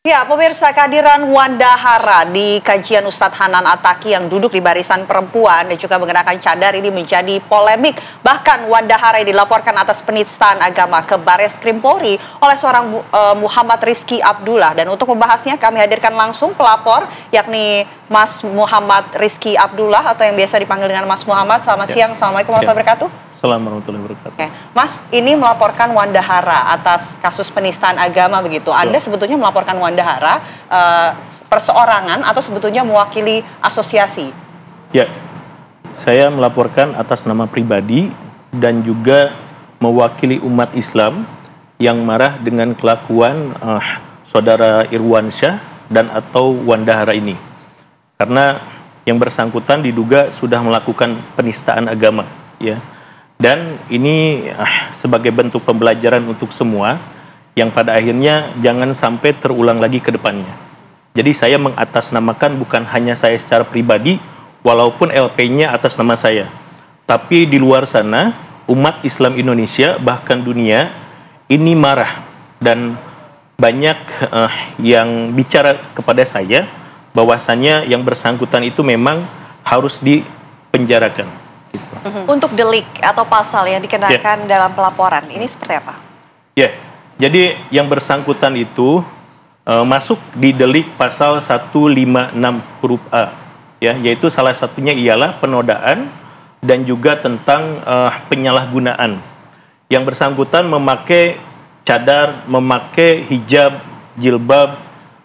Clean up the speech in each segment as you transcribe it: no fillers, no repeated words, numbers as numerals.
Ya, pemirsa, kehadiran Wanda Hara di kajian Ustadz Hanan Attaqi yang duduk di barisan perempuan dan juga mengenakan cadar ini menjadi polemik. Bahkan Wanda Hara dilaporkan atas penistaan agama ke Bares Krim Polri oleh seorang Muhammad Rizky Abdullah. Dan untuk membahasnya kami hadirkan langsung pelapor, yakni Mas Muhammad Rizky Abdullah atau yang biasa dipanggil dengan Mas Muhammad. Selamat siang, Assalamualaikum warahmatullahi wabarakatuh. Assalamualaikum warahmatullahi wabarakatuh. Oke. Mas, ini melaporkan Wanda Hara atas kasus penistaan agama begitu. Anda sebetulnya melaporkan Wanda Hara perseorangan atau sebetulnya mewakili asosiasi? Ya, saya melaporkan atas nama pribadi dan juga mewakili umat Islam yang marah dengan kelakuan saudara Irwansyah dan atau Wanda Hara ini. Karena yang bersangkutan diduga sudah melakukan penistaan agama, ya. Dan ini sebagai bentuk pembelajaran untuk semua yang pada akhirnya jangan sampai terulang lagi ke depannya. Jadi saya mengatasnamakan bukan hanya saya secara pribadi, walaupun LP-nya atas nama saya. Tapi di luar sana, umat Islam Indonesia, bahkan dunia, ini marah. Dan banyak yang bicara kepada saya, bahwasannya yang bersangkutan itu memang harus dipenjarakan. Gitu. Untuk delik atau pasal yang dikenakan dalam pelaporan ini seperti apa? Ya, jadi yang bersangkutan itu masuk di delik pasal 156 huruf A, ya, yaitu salah satunya ialah penodaan dan juga tentang penyalahgunaan. Yang bersangkutan memakai cadar, memakai hijab, jilbab,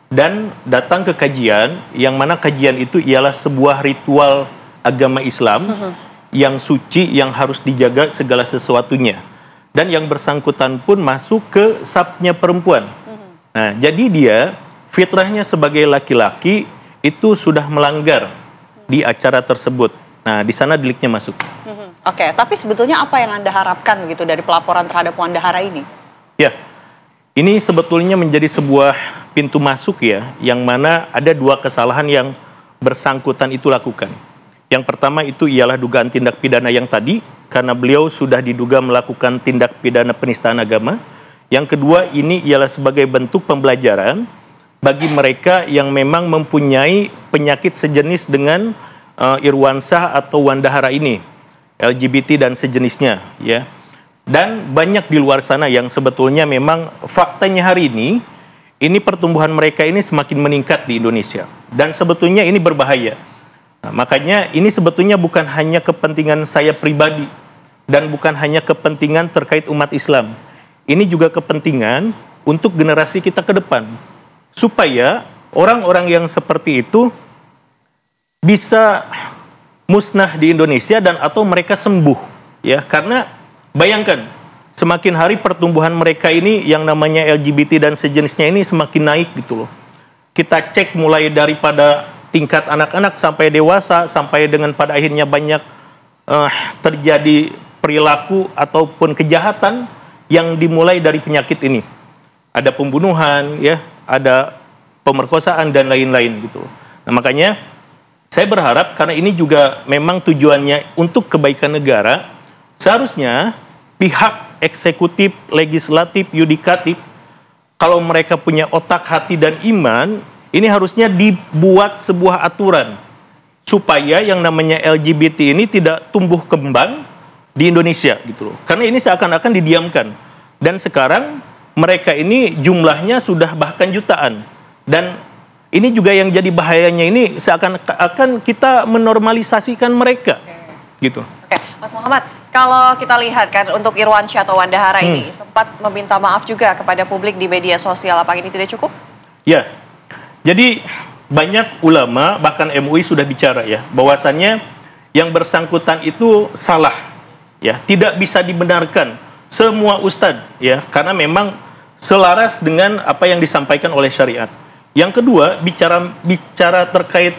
dan datang ke kajian, yang mana kajian itu ialah sebuah ritual agama Islam yang suci, yang harus dijaga segala sesuatunya. Dan yang bersangkutan pun masuk ke safnya perempuan. Nah, jadi dia fitrahnya sebagai laki-laki itu sudah melanggar di acara tersebut. Nah, di sana deliknya masuk. Oke, tapi sebetulnya apa yang Anda harapkan begitu dari pelaporan terhadap Wanda Hara ini? Ya, ini sebetulnya menjadi sebuah pintu masuk, ya, yang mana ada dua kesalahan yang bersangkutan itu lakukan. Yang pertama itu ialah dugaan tindak pidana yang tadi, karena beliau sudah diduga melakukan tindak pidana penistaan agama. Yang kedua, ini ialah sebagai bentuk pembelajaran bagi mereka yang memang mempunyai penyakit sejenis dengan Irwansyah atau Wanda Hara ini, LGBT dan sejenisnya, ya. Dan banyak di luar sana yang sebetulnya memang faktanya hari ini pertumbuhan mereka ini semakin meningkat di Indonesia. Dan sebetulnya ini berbahaya. Nah, makanya ini sebetulnya bukan hanya kepentingan saya pribadi dan bukan hanya kepentingan terkait umat Islam. Ini juga kepentingan untuk generasi kita ke depan. Supaya orang-orang yang seperti itu bisa musnah di Indonesia dan atau mereka sembuh, ya. Karena bayangkan, semakin hari pertumbuhan mereka ini yang namanya LGBT dan sejenisnya ini semakin naik gitu loh. Kita cek mulai daripada tingkat anak-anak sampai dewasa, sampai dengan pada akhirnya banyak terjadi perilaku ataupun kejahatan yang dimulai dari penyakit ini. Ada pembunuhan, ya, ada pemerkosaan dan lain-lain gitu. Nah, makanya saya berharap karena ini juga memang tujuannya untuk kebaikan negara, seharusnya pihak eksekutif, legislatif, yudikatif, kalau mereka punya otak, hati, dan iman, ini harusnya dibuat sebuah aturan supaya yang namanya LGBT ini tidak tumbuh kembang di Indonesia gitu loh. Karena ini seakan-akan didiamkan. Dan sekarang mereka ini jumlahnya sudah bahkan jutaan. Dan ini juga yang jadi bahayanya, ini seakan-akan kita menormalisasikan mereka. Gitu. Oke, Mas Muhammad, kalau kita lihat kan untuk Irwansyah atau Wanda Hara ini sempat meminta maaf juga kepada publik di media sosial, apa ini tidak cukup? Ya. Jadi banyak ulama bahkan MUI sudah bicara, ya, bahwasannya yang bersangkutan itu salah, ya, tidak bisa dibenarkan semua ustadz, ya, karena memang selaras dengan apa yang disampaikan oleh syariat. Yang kedua, bicara terkait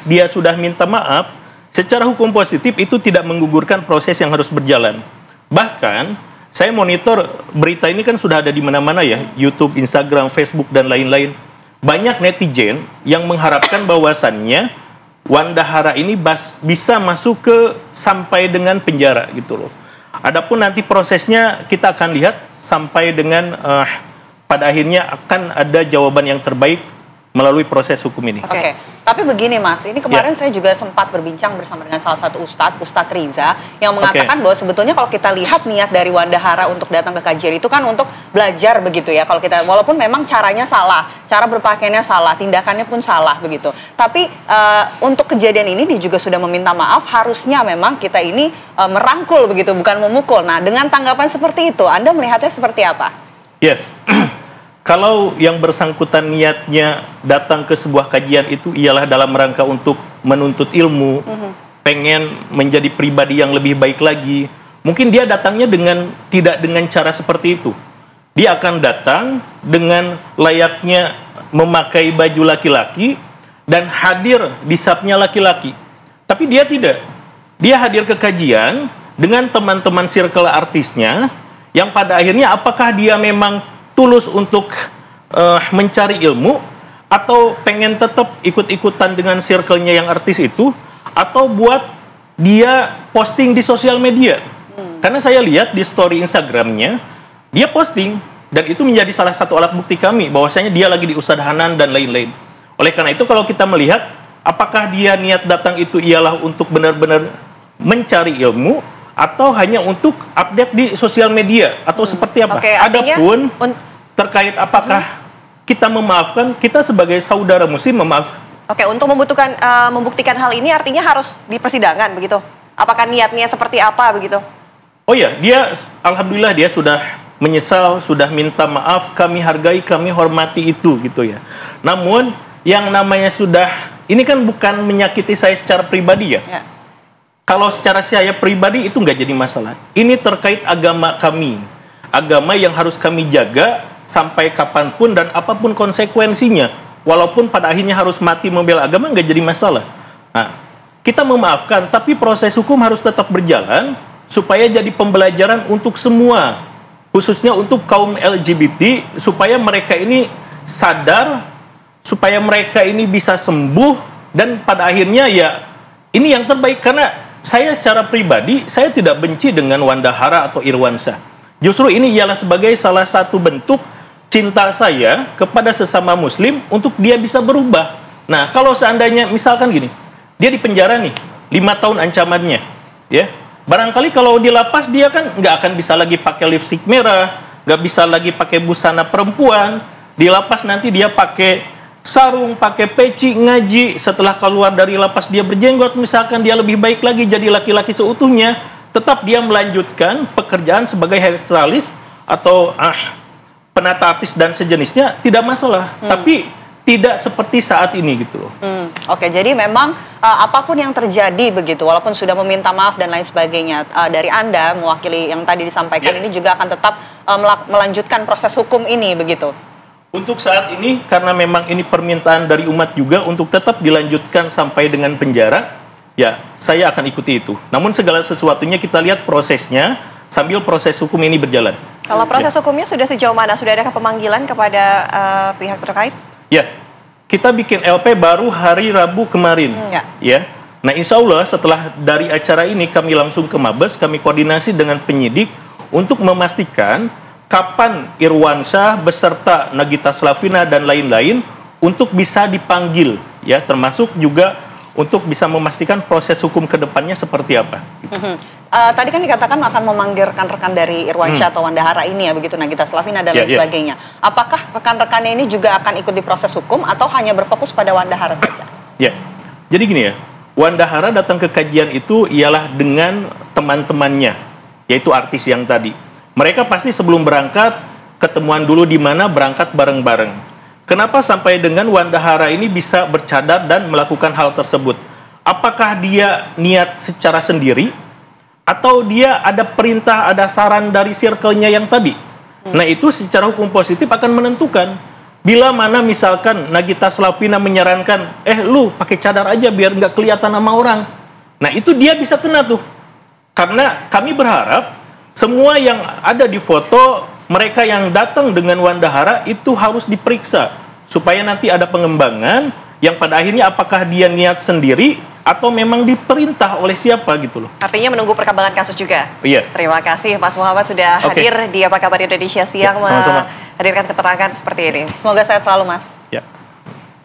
dia sudah minta maaf, secara hukum positif itu tidak menggugurkan proses yang harus berjalan. Bahkan saya monitor berita ini kan sudah ada di mana-mana, ya, YouTube, Instagram, Facebook dan lain-lain. Banyak netizen yang mengharapkan bahwasannya Wanda Hara ini bisa masuk ke sampai dengan penjara gitu loh. Adapun nanti prosesnya kita akan lihat sampai dengan pada akhirnya akan ada jawaban yang terbaik melalui proses hukum ini. Oke. Tapi begini Mas, ini kemarin saya juga sempat berbincang bersama dengan salah satu Ustadz Riza, yang mengatakan bahwa sebetulnya kalau kita lihat niat dari Wandahara untuk datang ke kajian itu kan untuk belajar begitu ya. Kalau kita, walaupun memang caranya salah, cara berpakaiannya salah, tindakannya pun salah begitu. Tapi untuk kejadian ini dia juga sudah meminta maaf, harusnya memang kita ini merangkul begitu, bukan memukul. Nah, dengan tanggapan seperti itu, Anda melihatnya seperti apa? Ya. Kalau yang bersangkutan niatnya datang ke sebuah kajian itu ialah dalam rangka untuk menuntut ilmu, pengen menjadi pribadi yang lebih baik lagi, mungkin dia datangnya tidak dengan cara seperti itu. Dia akan datang dengan layaknya memakai baju laki-laki dan hadir di sapnya laki-laki. Tapi dia tidak. Dia hadir ke kajian dengan teman-teman circle artisnya, yang pada akhirnya apakah dia memang tulus untuk mencari ilmu, atau pengen tetap ikut-ikutan dengan circle-nya yang artis itu, atau buat dia posting di sosial media. Karena saya lihat di story Instagramnya, dia posting, dan itu menjadi salah satu alat bukti kami, bahwasanya dia lagi di Ustadz Hanan dan lain-lain. Oleh karena itu, kalau kita melihat, apakah dia niat datang itu ialah untuk benar-benar mencari ilmu, atau hanya untuk update di sosial media, atau seperti apa? Adapun terkait apakah kita memaafkan, kita sebagai saudara muslim memaafkan. Oke, untuk membuktikan hal ini artinya harus di persidangan begitu? Apakah niatnya seperti apa begitu? Oh ya, dia alhamdulillah dia sudah menyesal, sudah minta maaf, kami hargai, kami hormati itu gitu ya. Namun yang namanya sudah, ini kan bukan menyakiti saya secara pribadi ya. Kalau secara saya pribadi itu nggak jadi masalah. Ini terkait agama kami, agama yang harus kami jaga sampai kapanpun dan apapun konsekuensinya. Walaupun pada akhirnya harus mati membela agama, nggak jadi masalah. Nah, kita memaafkan, tapi proses hukum harus tetap berjalan supaya jadi pembelajaran untuk semua, khususnya untuk kaum LGBT, supaya mereka ini sadar, supaya mereka ini bisa sembuh, dan pada akhirnya ya ini yang terbaik. Karena saya secara pribadi, saya tidak benci dengan Wandahara atau Irwansyah. Justru ini ialah sebagai salah satu bentuk cinta saya kepada sesama muslim untuk dia bisa berubah. Nah, kalau seandainya misalkan gini, dia di penjara nih, 5 tahun ancamannya, ya. Barangkali kalau dilapas dia kan nggak akan bisa lagi pakai lipstik merah, nggak bisa lagi pakai busana perempuan. Di lapas nanti dia pakai sarung, pakai peci, ngaji. Setelah keluar dari lapas dia berjenggot, misalkan dia lebih baik lagi jadi laki-laki seutuhnya. Tetap dia melanjutkan pekerjaan sebagai hairstylist atau penata artis dan sejenisnya, tidak masalah. Tapi tidak seperti saat ini gitu loh. Oke, jadi memang apapun yang terjadi begitu, walaupun sudah meminta maaf dan lain sebagainya, dari Anda mewakili yang tadi disampaikan ini juga akan tetap melanjutkan proses hukum ini begitu. Untuk saat ini, karena memang ini permintaan dari umat juga untuk tetap dilanjutkan sampai dengan penjara, ya saya akan ikuti itu. Namun segala sesuatunya kita lihat prosesnya sambil proses hukum ini berjalan. Kalau proses hukumnya sudah sejauh mana? Sudah ada pemanggilan kepada pihak terkait? Ya, kita bikin LP baru hari Rabu kemarin. Ya. Nah, insya Allah setelah dari acara ini kami langsung ke Mabes, kami koordinasi dengan penyidik untuk memastikan kapan Irwansyah beserta Nagita Slavina dan lain-lain untuk bisa dipanggil, ya, termasuk juga untuk bisa memastikan proses hukum ke depannya seperti apa. Gitu. Tadi kan dikatakan akan memanggil rekan-rekan dari Irwansyah atau Wandahara ini ya, begitu, Nagita Slavina dan lain sebagainya. Apakah rekan-rekannya ini juga akan ikut di proses hukum atau hanya berfokus pada Wandahara saja? Ya, jadi gini ya, Wandahara datang ke kajian itu ialah dengan teman-temannya, yaitu artis yang tadi. Mereka pasti sebelum berangkat ketemuan dulu di mana, berangkat bareng-bareng. Kenapa sampai dengan Wandahara ini bisa bercadar dan melakukan hal tersebut? Apakah dia niat secara sendiri? Atau dia ada perintah, ada saran dari circle-nya yang tadi? Nah, itu secara hukum positif akan menentukan. Bila mana misalkan Nagita Slavina menyarankan, lu pakai cadar aja biar nggak kelihatan sama orang. Nah, itu dia bisa kena tuh. Karena kami berharap semua yang ada di foto, mereka yang datang dengan Wandahara itu harus diperiksa. Supaya nanti ada pengembangan yang pada akhirnya apakah dia niat sendiri atau memang diperintah oleh siapa gitu loh. Artinya menunggu perkembangan kasus juga. Iya. Terima kasih Mas Muhammad sudah hadir di Apa Kabar Indonesia Siang, sama-sama. menghadirkan keterangan seperti ini. Semoga sehat selalu, Mas. Ya.